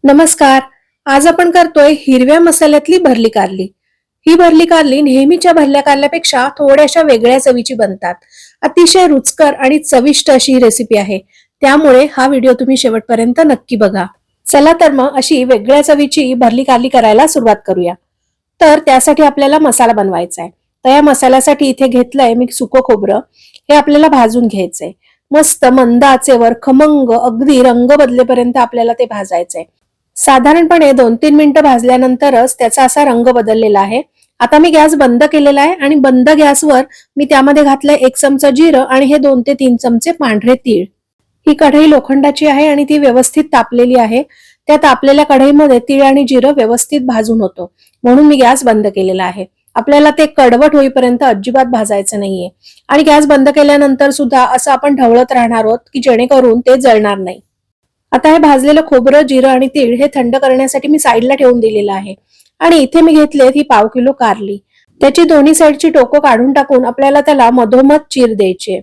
नमस्कार. आज आपण करतोय हिरव्या मसाल्यातली भरली कारली. ही भरली कारली नेहमीच्या भरल्या कारल्यापेक्षा थोड्याशा वेगळ्या चवीची बनतात. अतिशय रुचकर आणि चविष्ट अशी ही रेसिपी आहे. त्यामुळे हा व्हिडिओ तुम्ही शेवटपर्यंत नक्की बघा. चला तर मग अशी वेगळ्या चवीची भरली कारली करायला सुरुवात करूया. तर त्यासाठी आपल्याला मसाला बनवायचा आहे. तर या मसाल्यासाठी इथे घेतलंय मी सुकं खोबरं. हे आपल्याला भाजून घ्यायचंय. मस्त मंद आचेवर खमंग अगदी रंग बदलेपर्यंत आपल्याला ते भाजायचंय. साधारणपणे 2-3 मिनिटं भाजल्यानंतरच त्याचा असा रंग बदललेला आहे. आता मी गॅस बंद केलेला आहे आणि बंद गॅसवर मी त्यामध्ये घातलंय 1 चमचा जिरं आणि हे 2 ते 3 चमचे पांढरे तीळ. ही कढई लोखंडाची आहे आणि ती व्यवस्थित तापलेली आहे. त्या तापलेल्या कढईमध्ये तीळ आणि जिरं व्यवस्थित भाजून होतं, म्हणून मी गॅस बंद केलेला आहे. आपल्याला ते कडवट होईपर्यंत अजिबात भाजायचं नाहीये आणि गॅस बंद केल्यानंतर सुद्धा असं आपण ढवळत राहणार आहोत की जेणेकरून ते जळणार नाही. आता हे भाजलेलं खोबरं, जिरं आणि तीळ हे थंड करण्यासाठी मी साईडला ठेवून दिलेलं आहे. आणि इथे मी घेतले ही 1/2 किलो कारली. त्याची दोन्ही साईडची टोकं काढून टाकून आपल्याला त्याला मधोमध चीर द्यायची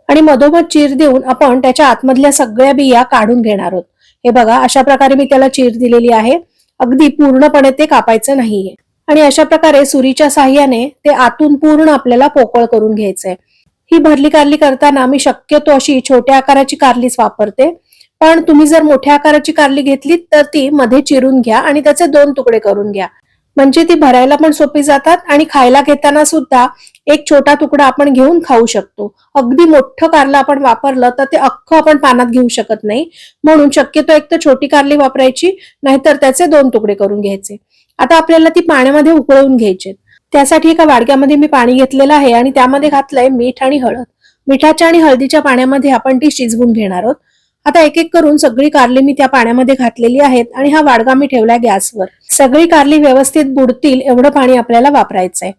आणि मधोमध चीर देऊन आपण त्याच्या आतमधल्या सगळ्या बिया काढून घेणार आहोत. हे बघा, अशा प्रकारे मी त्याला चीर दिलेली आहे. अगदी पूर्णपणे ते कापायचं नाहीये आणि अशा प्रकारे सुरीच्या साह्याने ते आतून पूर्ण आपल्याला पोकळ करून घ्यायचंय. ही भरली कारली करताना मी शक्यतो अशी छोट्या आकाराची कारलीच वापरते. पण तुम्ही जर मोठ्या आकाराची कारली घेतली तर ती मध्ये चिरून घ्या आणि त्याचे 2 तुकडे करून घ्या. म्हणजे ती भरायला पण सोपी जातात आणि खायला घेताना सुद्धा एक छोटा तुकडा आपण घेऊन खाऊ शकतो. अगदी मोठं कारलं आपण वापरलं तर ते अख्खं आपण पानात घेऊ शकत नाही. म्हणून शक्यतो एक तर छोटी कारली वापरायची, नाहीतर त्याचे 2 तुकडे करून घ्यायचे. आता आपल्याला ती पाण्यामध्ये उकळून घ्यायची. त्यासाठी एका वाडक्यामध्ये मी पाणी घेतलेलं आहे आणि त्यामध्ये घातलंय मीठ आणि हळद. मिठाच्या आणि हळदीच्या पाण्यामध्ये आपण ती शिजवून घेणार आहोत. आता एक एक करून सगळी कारली मी त्या पाण्यामध्ये घातलेली आहेत आणि हा वाडगा मी ठेवलाय गॅसवर. सगळी कारली व्यवस्थित बुडतील एवढं पाणी आपल्याला वापरायचंय.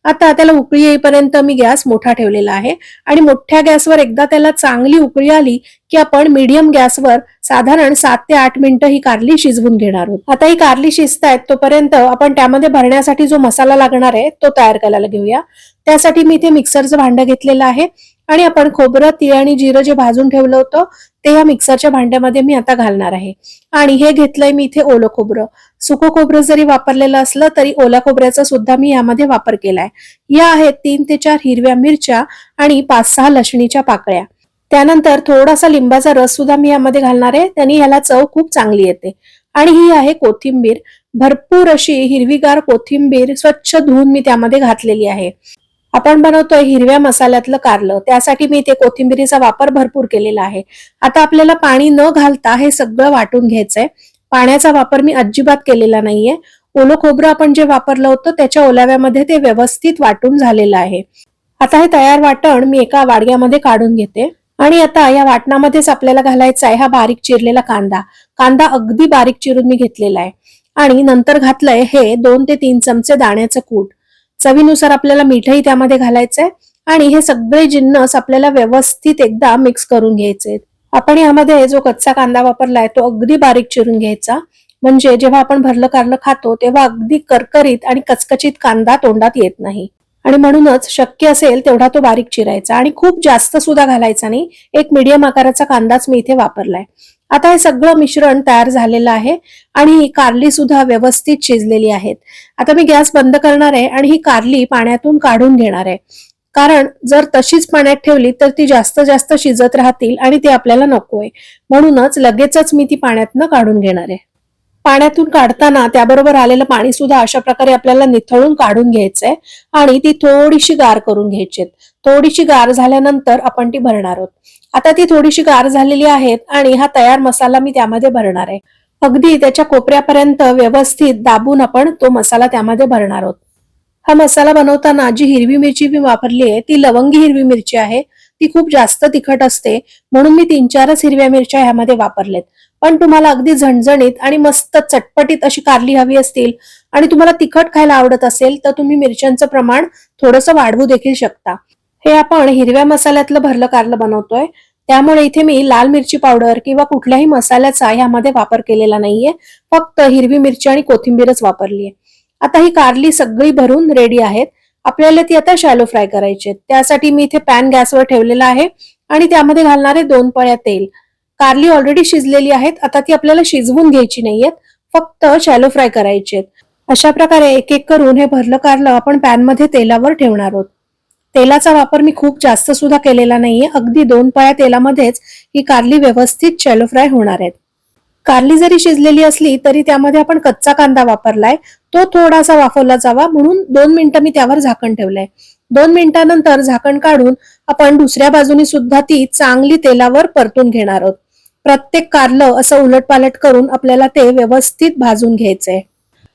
आता त्याला उकळी येईपर्यंत मी गॅस मोठा ठेवलेला आहे आणि मोठ्या गॅसवर एकदा त्याला चांगली उकळी आली की आपण मीडियम गॅसवर साधारण 7 ते 8 मिनिटं ही कारली शिजवून घेणार आहोत. आता ही कारली शिजतायत तोपर्यंत आपण त्यामध्ये भरण्यासाठी जो मसाला लागणार आहे तो तयार करायला घेऊया. त्यासाठी मी इथे मिक्सरचं भांडं घेतलेलं आहे आणि आपण खोबरं, तीळ आणि जिरं जे भाजून ठेवलं होतं ते या मिक्सरच्या भांड्यामध्ये मी आता घालणार आहे. आणि हे घेतलंय मी इथे ओलं खोबरं. सुकं खोबरं जरी वापरलेलं असलं तरी ओल्या खोबऱ्याचा सुद्धा मी यामध्ये वापर केलाय. या आहेत 3 ते 4 हिरव्या मिरच्या आणि 5-6 लसणीच्या पाकळ्या. त्यानंतर थोडासा लिंबाचा रस सुद्धा मी यामध्ये घालणार आहे, त्यांनी याला चव खूप चांगली येते. आणि ही आहे कोथिंबीर. भरपूर अशी हिरवीगार कोथिंबीर स्वच्छ धुवून मी त्यामध्ये घातलेली आहे. आपण बनवतोय हिरव्या मसाल्यातलं कारलं, त्यासाठी मी इथे कोथिंबीरीचा वापर भरपूर केलेला आहे. आता आपल्याला पाणी न घालता हे सगळं वाटून घ्यायचंय. पाण्याचा वापर मी अजिबात केलेला नाहीये. ओलं खोबरं आपण जे वापरलं होतं त्याच्या ओलाव्यामध्ये ते व्यवस्थित वाटून झालेलं आहे. आता हे तयार वाटण मी एका वाडग्यामध्ये काढून घेते आणि आता या वाटणामध्येच आपल्याला घालायचा आहे हा बारीक चिरलेला कांदा. कांदा अगदी बारीक चिरून मी घेतलेला आहे आणि नंतर घातलंय हे 2 ते 3 चमचे दाण्याचं कूट. चवीनुसार आपल्याला मीठही त्यामध्ये घालायचंय आणि हे सगळे जिन्नस आपल्याला व्यवस्थित एकदा मिक्स करून घ्यायचे. आपण यामध्ये जो कच्चा कांदा वापरलाय तो अगदी बारीक चिरून घ्यायचा, म्हणजे जेव्हा आपण भरलं कारलं खातो तेव्हा अगदी करकरीत आणि कचकचीत कांदा तोंडात येत नाही. आणि म्हणूनच शक्य असेल तेवढा तो बारीक चिरायचा आणि खूप जास्त सुद्धा घालायचा नाही. एक मीडियम आकाराचा कांदाच मी इथे वापरलाय. आता हे सगळं मिश्रण तयार झालेलं आहे आणि ही कारली सुद्धा व्यवस्थित शिजलेली आहेत. आता मी गॅस बंद करणार आहे आणि ही कारली पाण्यातून काढून घेणार आहे. कारण जर तशीच पाण्यात ठेवली तर ती जास्त जास्त शिजत राहतील आणि ते आपल्याला नकोय. म्हणूनच लगेचच मी ती पाण्यातनं काढून घेणार आहे. पाण्यातून काढताना त्याबरोबर आलेलं पाणी सुद्धा अशा प्रकारे आपल्याला निथळून काढून घ्यायचंय आणि ती थोडीशी गार करून घ्यायची. थोडीशी गार झाल्यानंतर आपण ती भरणार आहोत. आता ती थोडीशी गार झालेली आहेत आणि हा तयार मसाला मी त्यामध्ये भरणार आहे. अगदी त्याच्या कोपऱ्यापर्यंत व्यवस्थित दाबून आपण तो मसाला त्यामध्ये भरणार आहोत. हा मसाला बनवताना जी हिरवी मिरची मी वापरली आहे ती लवंगी हिरवी मिरची आहे. ती खूप जास्त तिखट असते, म्हणून मी 3-4च हिरव्या मिरच्या ह्यामध्ये वापरलेत. पण तुम्हाला अगदी झणझणीत आणि मस्त चटपटीत अशी कारली हवी असतील आणि तुम्हाला तिखट खायला आवडत असेल तर तुम्ही मिरच्यांचं प्रमाण थोडंसं वाढवू देखील शकता. हे आपण हिरव्या मसाल्यातलं भरलं कारलं बनवतोय, त्यामुळे इथे मी लाल मिरची पावडर किंवा कुठल्याही मसाल्याचा ह्यामध्ये वापर केलेला नाहीये. फक्त हिरवी मिरची आणि कोथिंबीरच वापरलीये. आता ही कारली सगळी भरून रेडी आहेत. आपल्याला ती आता शॅलो फ्राय करायची. त्यासाठी मी इथे पॅन गॅसवर ठेवलेला आहे आणि त्यामध्ये घालणारे 2 पळ्या तेल. कारली ऑलरेडी शिजलेली आहेत, आता ती आपल्याला शिजवून घ्यायची नाहीयेत, फक्त शॅलो फ्राय करायची आहेत. अशा प्रकारे एक एक करून हे भरलं कारलं आपण पॅन मध्ये तेलावर ठेवणार आहोत. तेलाचा वापर मी खूप जास्त सुद्धा केलेला नाहीये, अगदी 2 पळ्या तेलामध्येच ही कारली व्यवस्थित शॅलो फ्राय होणार आहेत. कारली जरी शिजलेली असली तरी त्यामध्ये आपण कच्चा कांदा वापरलाय, तो थोडासा वाफवला जावा म्हणून 2 मिनिटं मी त्यावर झाकण ठेवलंय. 2 मिनिटांनंतर झाकण काढून आपण दुसऱ्या बाजूनी सुद्धा ती चांगली तेलावर परतून घेणार आहोत. प्रत्येक कारलं असं उलटपालट करून आपल्याला ते व्यवस्थित भाजून घ्यायचंय.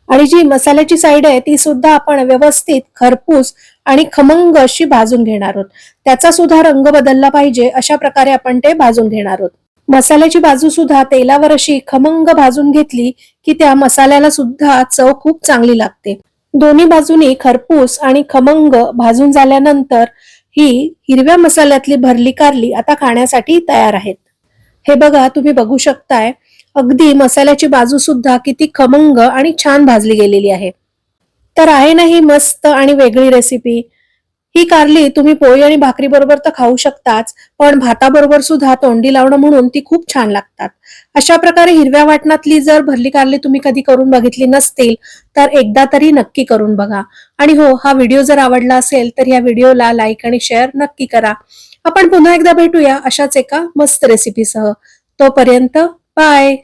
आणि जी मसाल्याची साईड आहे ती सुद्धा आपण व्यवस्थित खरपूस आणि खमंग अशी भाजून घेणार आहोत. त्याचा सुद्धा रंग बदलला पाहिजे अशा प्रकारे आपण ते भाजून घेणार आहोत. मसाल्याची बाजू सुद्धा तेलावर अशी खमंग भाजून घेतली की त्या मसाल्याला सुद्धा चव खूप चांगली लागते. दोन्ही बाजूनी खरपूस आणि खमंग भाजून झाल्यानंतर ही हिरव्या मसाल्यातली भरली कारली आता खाण्यासाठी तयार आहेत. हे बघा, तुम्ही बघू शकताय, अगदी मसाल्याची बाजू सुद्धा किती खमंग आणि छान भाजली गेलेली आहे. तर आहे ना ही मस्त आणि वेगळी रेसिपी. ही कारली तुम्ही पोळी आणि भाकरी बरोबर तर खाऊ शकताच, पण भाताबरोबर सुद्धा तोंडी लावणं म्हणून ती खूप छान लागतात. अशा प्रकारे हिरव्या वाटणातली जर भरली कारली तुम्ही कधी करून बघितली नसतील तर एकदा तरी नक्की करून बघा. आणि हो, हा व्हिडिओ जर आवडला असेल तर या व्हिडिओला लाईक आणि शेअर नक्की करा. आपण पुन्हा एकदा भेटूया अशाच एका मस्त रेसिपीसह. तोपर्यंत बाय.